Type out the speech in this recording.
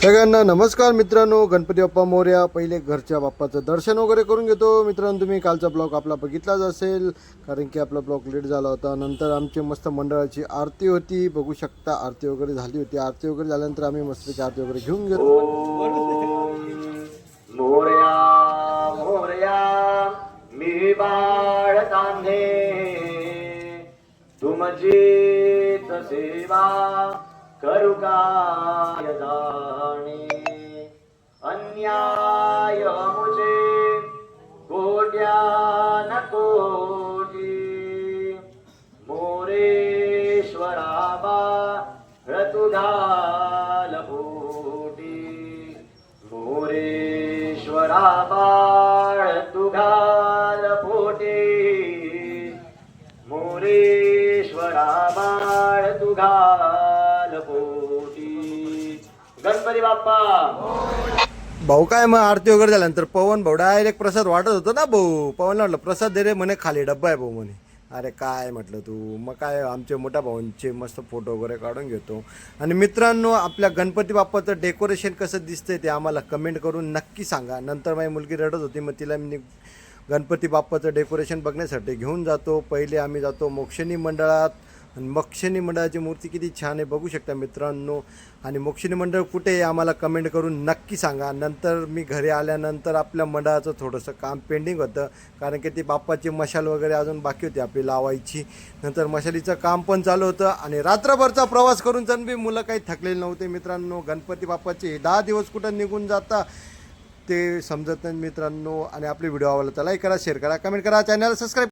सगळ्यांना नमस्कार मित्रांनो, गणपती बाप्पा मोरया. पहिले घरच्या बाप्पाचं दर्शन वगैरे करून घेतो. मित्रांनो, तुम्ही कालचा ब्लॉग आपला बघितलाच असेल, कारण की आपला ब्लॉग लेट झाला होता. नंतर आमची मस्त मंडळाची आरती होती, बघू शकता. आरती वगैरे झाली होती. आरती वगैरे झाल्यानंतर आम्ही मस्तपैकी आरती वगैरे घेऊन घेतो. मोरया मोरया मी बाळ तांधे तुमचीच सेवा करू काय जाणे अन्याय मुझे कोट्यान कोटी मोरेश्वरा बाळ तू घाल पोटी मोरेश्वरा बाळ तू घाल पोटी मोरेश्वरा बाळ तू घाल पोटी. गणपती बाप्पा भाऊ काय मग आरती वगैरे झाल्यानंतर पवन भाऊ डायरेक्ट प्रसाद वाटत होतो ना भाऊ. पवनला म्हटलं प्रसाद दे रे, म्हणे खाली डब्बा आहे भाऊ म्हणे. अरे काय म्हटलं तू, मग काय आमचे मोठ्या भाऊंचे मस्त फोटो वगैरे काढून घेतो. आणि मित्रांनो, आपल्या गणपती बाप्पाचं डेकोरेशन कसं दिसतंय ते आम्हाला कमेंट करून नक्की सांगा. नंतर माझी मुलगी रडत होती, मग तिला मी गणपती बाप्पाचं डेकोरेशन बघण्यासाठी घेऊन जातो. पहिले आम्ही जातो मोक्षिणी मंडळात, आणि मोक्षिणी मंडळाची मूर्ती किती छान आहे बघू शकता मित्रांनो. आणि मोक्षिणी मंडळ कुठे आहे आम्हाला कमेंट करून नक्की सांगा. नंतर मी घरी आल्यानंतर आपल्या मंडळाचं थोडंसं काम पेंडिंग होतं, कारण की ती बाप्पाची मशाल वगैरे अजून बाकी होती आपली लावायची. नंतर मशालीचं काम पण चालू होतं, आणि रात्रभरचा प्रवास करून पण बी मुलं काही थकलेली नव्हते मित्रांनो. गणपती बाप्पाचे 10 दिवस कुठं निघून जाता ते समजत नाही मित्रांनो. आणि आपले व्हिडिओ आवडला तर लाईक करा, शेअर करा, कमेंट करा, चॅनल सबस्क्राईब